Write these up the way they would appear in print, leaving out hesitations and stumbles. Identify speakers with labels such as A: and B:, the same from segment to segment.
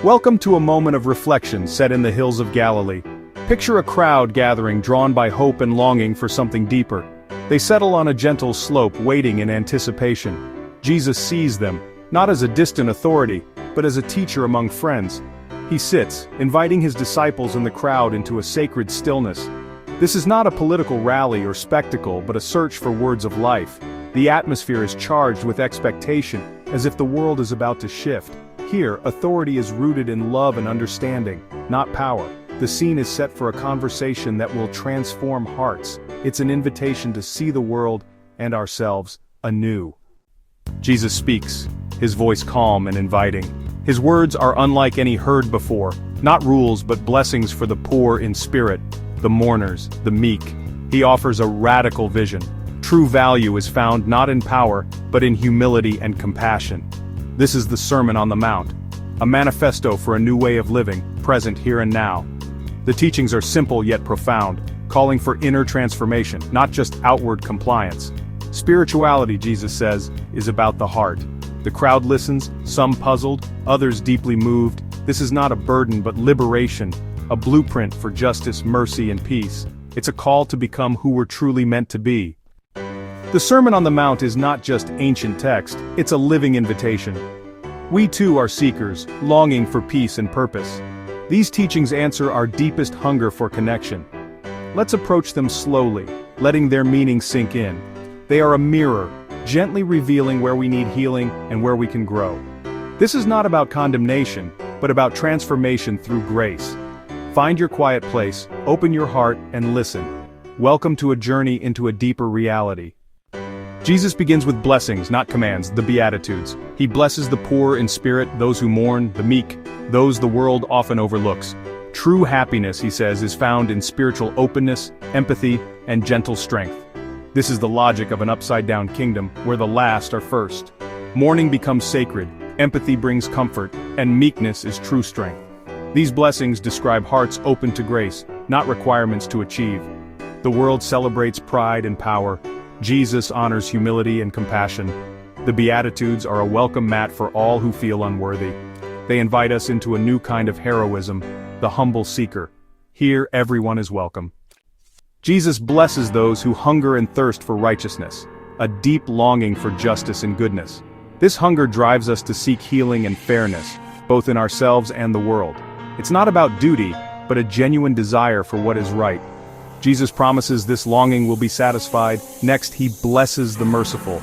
A: Welcome to a moment of reflection set in the hills of Galilee. Picture a crowd gathering drawn by hope and longing for something deeper. They settle on a gentle slope waiting in anticipation. Jesus sees them, not as a distant authority, but as a teacher among friends. He sits, inviting his disciples and the crowd into a sacred stillness. This is not a political rally or spectacle but a search for words of life. The atmosphere is charged with expectation, as if the world is about to shift. Here, authority is rooted in love and understanding, not power. The scene is set for a conversation that will transform hearts. It's an invitation to see the world and ourselves anew. Jesus speaks, his voice calm and inviting. His words are unlike any heard before, not rules but blessings for the poor in spirit, the mourners, the meek. He offers a radical vision. True value is found not in power, but in humility and compassion. This is the Sermon on the Mount, a manifesto for a new way of living, present here and now. The teachings are simple yet profound, calling for inner transformation, not just outward compliance. Spirituality, Jesus says, is about the heart. The crowd listens, some puzzled, others deeply moved. This is not a burden but liberation, a blueprint for justice, mercy, and peace. It's a call to become who we're truly meant to be. The Sermon on the Mount is not just ancient text, it's a living invitation. We too are seekers, longing for peace and purpose. These teachings answer our deepest hunger for connection. Let's approach them slowly, letting their meaning sink in. They are a mirror, gently revealing where we need healing and where we can grow. This is not about condemnation, but about transformation through grace. Find your quiet place, open your heart, and listen. Welcome to a journey into a deeper reality. Jesus begins with blessings, not commands, the Beatitudes. He blesses the poor in spirit, those who mourn, the meek, those the world often overlooks. True happiness, he says, is found in spiritual openness, empathy, and gentle strength. This is the logic of an upside-down kingdom, where the last are first. Mourning becomes sacred, empathy brings comfort, and meekness is true strength. These blessings describe hearts open to grace, not requirements to achieve. The world celebrates pride and power. Jesus honors humility and compassion. The Beatitudes are a welcome mat for all who feel unworthy. They invite us into a new kind of heroism, the humble seeker. Here everyone is welcome. Jesus blesses those who hunger and thirst for righteousness, a deep longing for justice and goodness. This hunger drives us to seek healing and fairness, both in ourselves and the world. It's not about duty, but a genuine desire for what is right. Jesus promises this longing will be satisfied. Next, he blesses the merciful.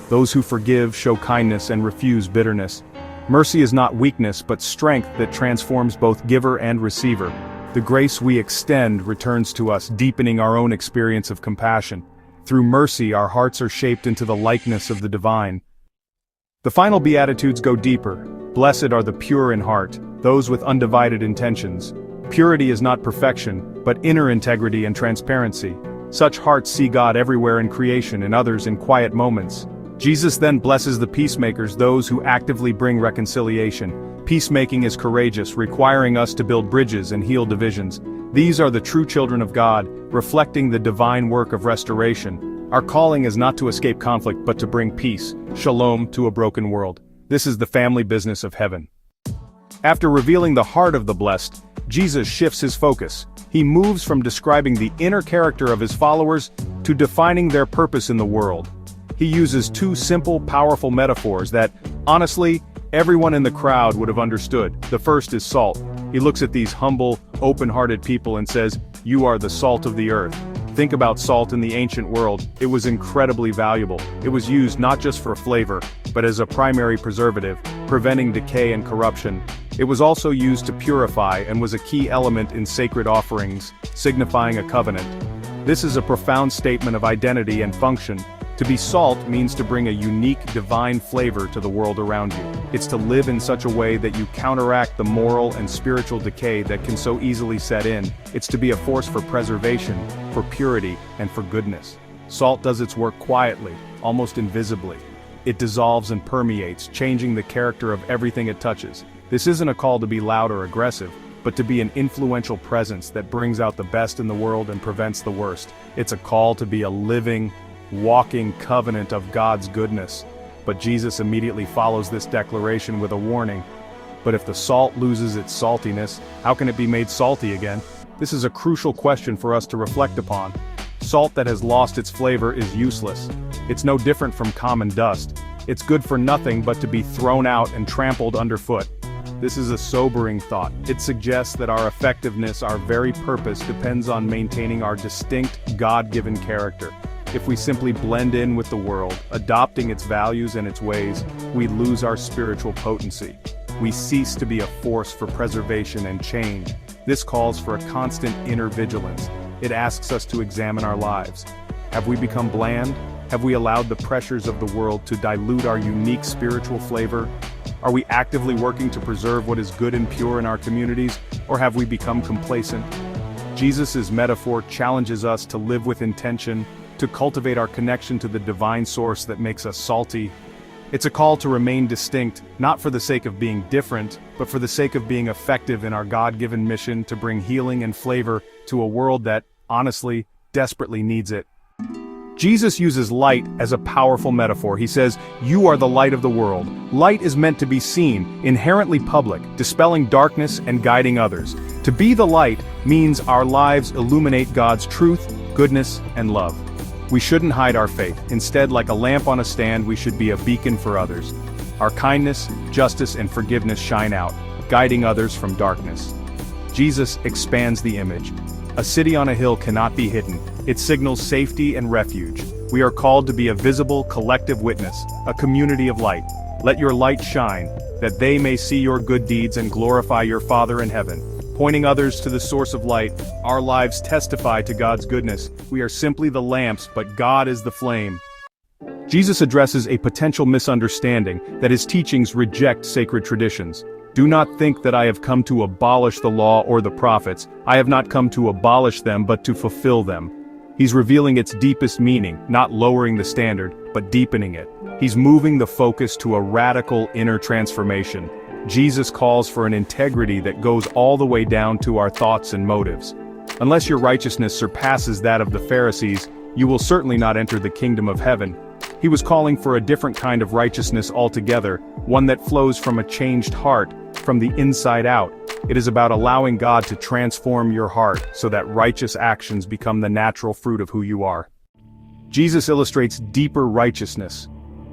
A: Those who forgive, show kindness, and refuse bitterness. Mercy is not weakness, but strength that transforms both giver and receiver. The grace we extend returns to us, deepening our own experience of compassion. Through mercy, our hearts are shaped into the likeness of the divine. The final Beatitudes go deeper. Blessed are the pure in heart, those with undivided intentions. Purity is not perfection, but inner integrity and transparency. Such hearts see God everywhere in creation and others in quiet moments. Jesus then blesses the peacemakers, those who actively bring reconciliation. Peacemaking is courageous, requiring us to build bridges and heal divisions. These are the true children of God, reflecting the divine work of restoration. Our calling is not to escape conflict but to bring peace, shalom, to a broken world. This is the family business of heaven. After revealing the heart of the blessed, Jesus shifts his focus. He moves from describing the inner character of his followers to defining their purpose in the world. He uses two simple, powerful metaphors that, honestly, everyone in the crowd would have understood. The first is salt. He looks at these humble, open-hearted people and says, "You are the salt of the earth." Think about salt in the ancient world. It was incredibly valuable. It was used not just for flavor, but as a primary preservative, preventing decay and corruption. It was also used to purify and was a key element in sacred offerings, signifying a covenant. This is a profound statement of identity and function. To be salt means to bring a unique, divine flavor to the world around you. It's to live in such a way that you counteract the moral and spiritual decay that can so easily set in. It's to be a force for preservation, for purity, and for goodness. Salt does its work quietly, almost invisibly. It dissolves and permeates, changing the character of everything it touches. This isn't a call to be loud or aggressive, but to be an influential presence that brings out the best in the world and prevents the worst. It's a call to be a living, walking covenant of God's goodness. But Jesus immediately follows this declaration with a warning. But if the salt loses its saltiness, how can it be made salty again? This is a crucial question for us to reflect upon. Salt that has lost its flavor is useless. It's no different from common dust. It's good for nothing but to be thrown out and trampled underfoot. This is a sobering thought. It suggests that our effectiveness, our very purpose, depends on maintaining our distinct, God-given character. If we simply blend in with the world, adopting its values and its ways, we lose our spiritual potency. We cease to be a force for preservation and change. This calls for a constant inner vigilance. It asks us to examine our lives. Have we become bland? Have we allowed the pressures of the world to dilute our unique spiritual flavor? Are we actively working to preserve what is good and pure in our communities, or have we become complacent? Jesus' metaphor challenges us to live with intention, to cultivate our connection to the divine source that makes us salty. It's a call to remain distinct, not for the sake of being different, but for the sake of being effective in our God-given mission to bring healing and flavor to a world that, honestly, desperately needs it. Jesus uses light as a powerful metaphor. He says, "You are the light of the world." Light is meant to be seen, inherently public, dispelling darkness and guiding others. To be the light means our lives illuminate God's truth, goodness, and love. We shouldn't hide our faith. Instead, like a lamp on a stand, we should be a beacon for others. Our kindness, justice, and forgiveness shine out, guiding others from darkness. Jesus expands the image. A city on a hill cannot be hidden. It signals safety and refuge. We are called to be a visible, collective witness, a community of light. Let your light shine, that they may see your good deeds and glorify your Father in heaven. Pointing others to the source of light, our lives testify to God's goodness. We are simply the lamps, but God is the flame. Jesus addresses a potential misunderstanding that his teachings reject sacred traditions. Do not think that I have come to abolish the law or the prophets. I have not come to abolish them but to fulfill them. He's revealing its deepest meaning, not lowering the standard, but deepening it. He's moving the focus to a radical inner transformation. Jesus calls for an integrity that goes all the way down to our thoughts and motives. Unless your righteousness surpasses that of the Pharisees, you will certainly not enter the kingdom of heaven. He was calling for a different kind of righteousness altogether, one that flows from a changed heart, from the inside out. It is about allowing God to transform your heart so that righteous actions become the natural fruit of who you are. Jesus illustrates deeper righteousness.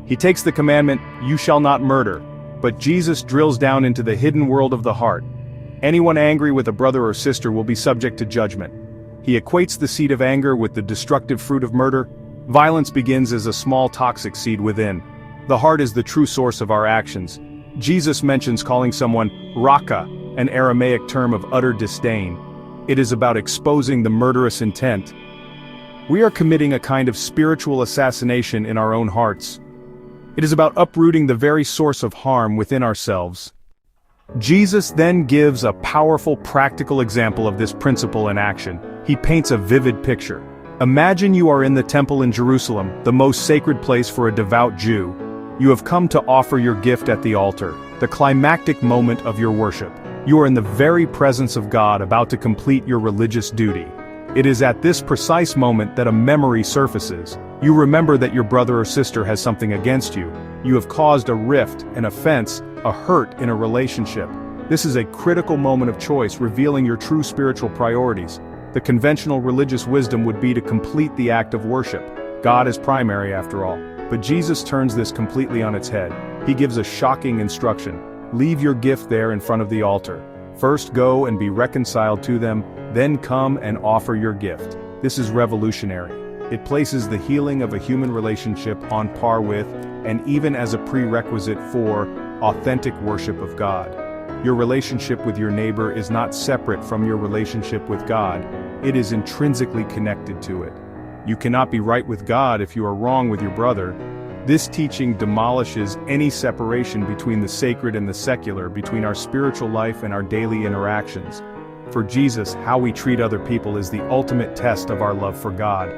A: He takes the commandment, "You shall not murder," but Jesus drills down into the hidden world of the heart. Anyone angry with a brother or sister will be subject to judgment. He equates the seed of anger with the destructive fruit of murder. Violence begins as a small toxic seed within. The heart is the true source of our actions. Jesus mentions calling someone raka, an Aramaic term of utter disdain. It is about exposing the murderous intent. We are committing a kind of spiritual assassination in our own hearts. It is about uprooting the very source of harm within ourselves. Jesus then gives a powerful practical example of this principle in action. He paints a vivid picture. Imagine you are in the temple in Jerusalem, the most sacred place for a devout Jew. You have come to offer your gift at the altar, the climactic moment of your worship. You are in the very presence of God, about to complete your religious duty. It is at this precise moment that a memory surfaces. You remember that your brother or sister has something against you. You have caused a rift, an offense, a hurt in a relationship. This is a critical moment of choice, revealing your true spiritual priorities. The conventional religious wisdom would be to complete the act of worship. God is primary after all. But Jesus turns this completely on its head. He gives a shocking instruction. Leave your gift there in front of the altar. First go and be reconciled to them, then come and offer your gift. This is revolutionary. It places the healing of a human relationship on par with, and even as a prerequisite for, authentic worship of God. Your relationship with your neighbor is not separate from your relationship with God. It is intrinsically connected to it. You cannot be right with God if you are wrong with your brother. This teaching demolishes any separation between the sacred and the secular, between our spiritual life and our daily interactions. For Jesus, how we treat other people is the ultimate test of our love for God.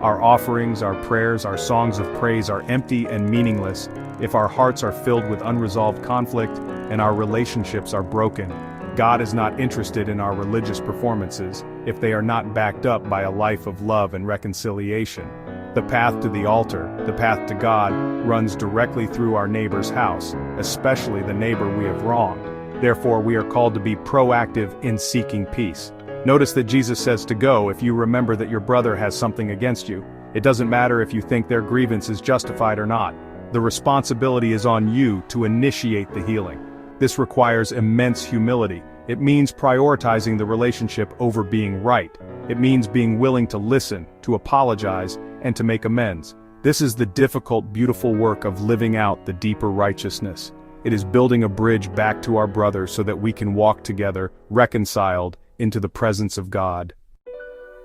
A: Our offerings, our prayers, our songs of praise are empty and meaningless if our hearts are filled with unresolved conflict and our relationships are broken. God is not interested in our religious performances if they are not backed up by a life of love and reconciliation. The path to the altar, the path to God, runs directly through our neighbor's house, especially the neighbor we have wronged. Therefore, we are called to be proactive in seeking peace. Notice that Jesus says to go if you remember that your brother has something against you. It doesn't matter if you think their grievance is justified or not. The responsibility is on you to initiate the healing. This requires immense humility. It means prioritizing the relationship over being right. It means being willing to listen, to apologize, and to make amends. This is the difficult, beautiful work of living out the deeper righteousness. It is building a bridge back to our brother so that we can walk together, reconciled, into the presence of God.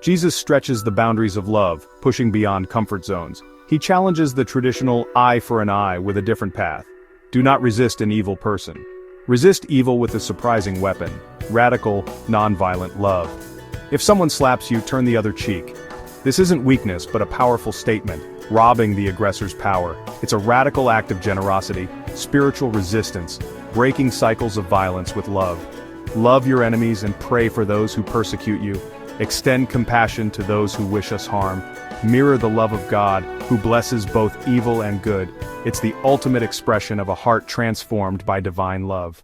A: Jesus stretches the boundaries of love, pushing beyond comfort zones. He challenges the traditional eye for an eye with a different path. Do not resist an evil person. Resist evil with a surprising weapon: radical, nonviolent love. If someone slaps you, turn the other cheek. This isn't weakness, but a powerful statement, robbing the aggressor's power. It's a radical act of generosity, spiritual resistance, breaking cycles of violence with love. Love your enemies and pray for those who persecute you. Extend compassion to those who wish us harm. Mirror the love of God, who blesses both evil and good. It's the ultimate expression of a heart transformed by divine love.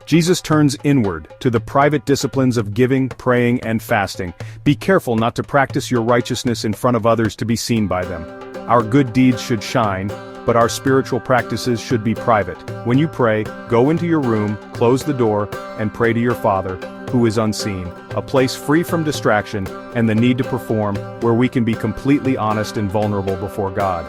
A: Jesus turns inward to the private disciplines of giving, praying, and fasting. Be careful not to practice your righteousness in front of others to be seen by them. Our good deeds should shine, but our spiritual practices should be private. When you pray, go into your room, close the door, and pray to your Father, who is unseen, a place free from distraction and the need to perform, where we can be completely honest and vulnerable before God.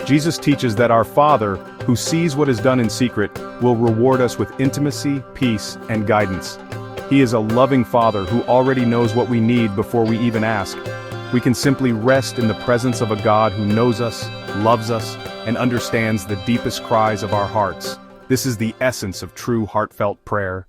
A: Jesus teaches that our Father, who sees what is done in secret, will reward us with intimacy, peace, and guidance. He is a loving Father who already knows what we need before we even ask. We can simply rest in the presence of a God who knows us, loves us, and understands the deepest cries of our hearts. This is the essence of true heartfelt prayer.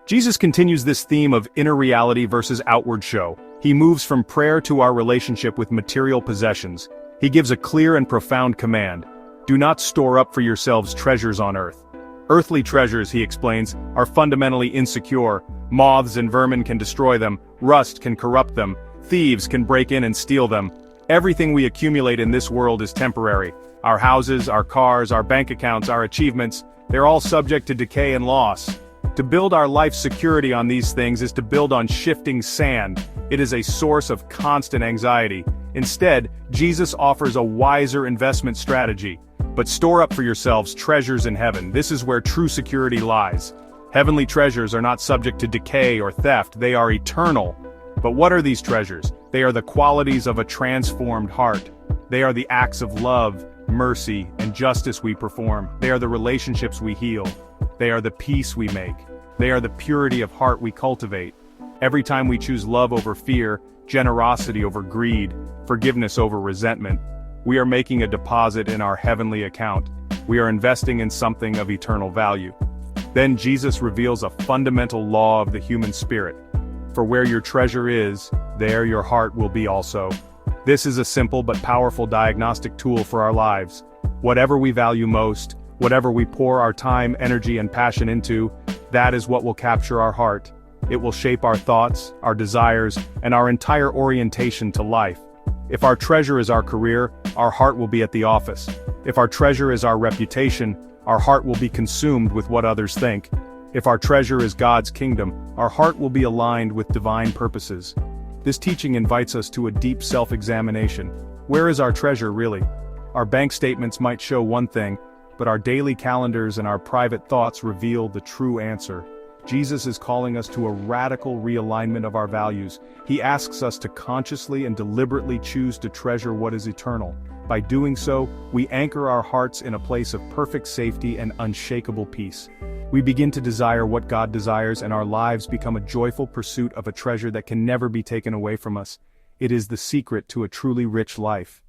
A: Jesus continues this theme of inner reality versus outward show. He moves from prayer to our relationship with material possessions. He gives a clear and profound command: do not store up for yourselves treasures on earth. Earthly treasures, he explains, are fundamentally insecure. Moths and vermin can destroy them, rust can corrupt them, thieves can break in and steal them. Everything we accumulate in this world is temporary. Our houses, our cars, our bank accounts, our achievements, they're all subject to decay and loss. To build our life's security on these things is to build on shifting sand. It is a source of constant anxiety. Instead, Jesus offers a wiser investment strategy. But store up for yourselves treasures in heaven. This is where true security lies. Heavenly treasures are not subject to decay or theft. They are eternal. But what are these treasures? They are the qualities of a transformed heart. They are the acts of love, mercy, and justice we perform. They are the relationships we heal. They are the peace we make. They are the purity of heart we cultivate. Every time we choose love over fear, generosity over greed, forgiveness over resentment, we are making a deposit in our heavenly account. We are investing in something of eternal value. Then Jesus reveals a fundamental law of the human spirit. For where your treasure is, there your heart will be also. This is a simple but powerful diagnostic tool for our lives. Whatever we value most, whatever we pour our time, energy, and passion into, that is what will capture our heart. It will shape our thoughts, our desires, and our entire orientation to life. If our treasure is our career, our heart will be at the office. If our treasure is our reputation, our heart will be consumed with what others think. If our treasure is God's kingdom, our heart will be aligned with divine purposes. This teaching invites us to a deep self-examination. Where is our treasure really? Our bank statements might show one thing, but our daily calendars and our private thoughts reveal the true answer. Jesus is calling us to a radical realignment of our values. He asks us to consciously and deliberately choose to treasure what is eternal. By doing so, we anchor our hearts in a place of perfect safety and unshakable peace. We begin to desire what God desires, and our lives become a joyful pursuit of a treasure that can never be taken away from us. It is the secret to a truly rich life.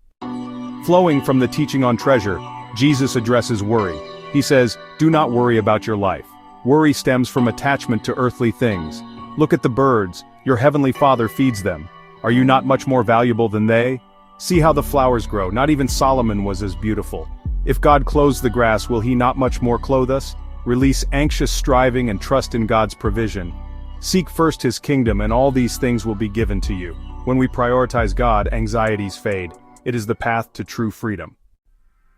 A: Flowing from the teaching on treasure, Jesus addresses worry. He says, do not worry about your life. Worry stems from attachment to earthly things. Look at the birds. Your heavenly Father feeds them. Are you not much more valuable than they? See how the flowers grow. Not even Solomon was as beautiful. If God clothes the grass, will he not much more clothe us? Release anxious striving and trust in God's provision. Seek first his kingdom, and all these things will be given to you. When we prioritize God, anxieties fade. It is the path to true freedom.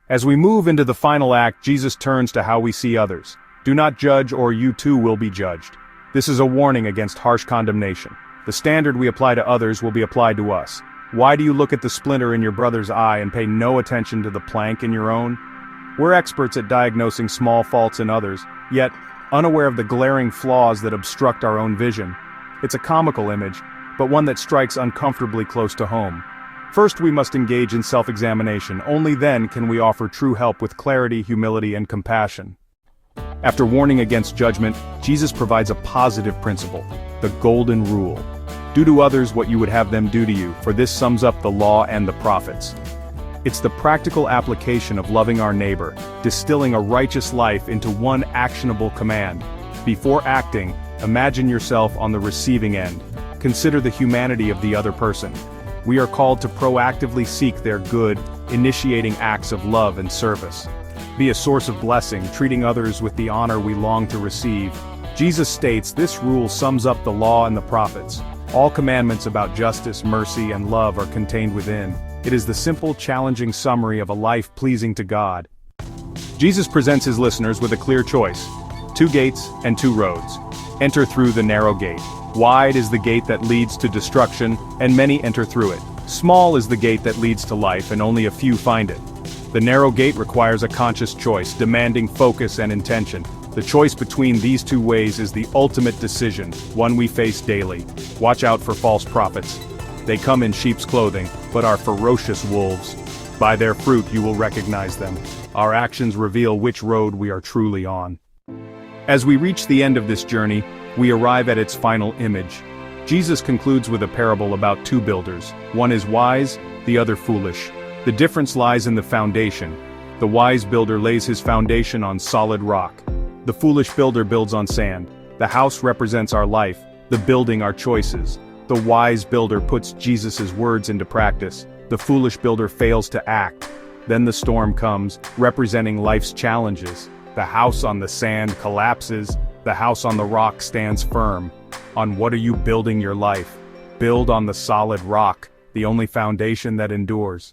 A: As we move into the final act, Jesus turns to how we see others. Do not judge or you too will be judged. This is a warning against harsh condemnation. The standard we apply to others will be applied to us. Why do you look at the splinter in your brother's eye and pay no attention to the plank in your own? We're experts at diagnosing small faults in others, yet unaware of the glaring flaws that obstruct our own vision. It's a comical image, but one that strikes uncomfortably close to home. First, we must engage in self-examination. Only then can we offer true help with clarity, humility, and compassion. After warning against judgment, Jesus provides a positive principle, the golden rule. Do to others what you would have them do to you, for this sums up the law and the prophets. It's the practical application of loving our neighbor, distilling a righteous life into one actionable command. Before acting, imagine yourself on the receiving end. Consider the humanity of the other person. We are called to proactively seek their good, initiating acts of love and service. Be a source of blessing, treating others with the honor we long to receive. Jesus states this rule sums up the law and the prophets. All commandments about justice, mercy, and love are contained within. It is the simple, challenging summary of a life pleasing to God. Jesus presents his listeners with a clear choice: 2 gates and 2 roads. Enter through the narrow gate. Wide is the gate that leads to destruction, and many enter through it. Small is the gate that leads to life, and only a few find it. The narrow gate requires a conscious choice, demanding focus and intention. The choice between these 2 ways is the ultimate decision, one we face daily. Watch out for false prophets. They come in sheep's clothing, but are ferocious wolves. By their fruit you will recognize them. Our actions reveal which road we are truly on. As we reach the end of this journey, we arrive at its final image. Jesus concludes with a parable about 2 builders. One is wise, the other foolish. The difference lies in the foundation. The wise builder lays his foundation on solid rock. The foolish builder builds on sand. The house represents our life, the building our choices. The wise builder puts Jesus' words into practice. The foolish builder fails to act. Then the storm comes, representing life's challenges. The house on the sand collapses. The house on the rock stands firm. On what are you building your life? Build on the solid rock, the only foundation that endures.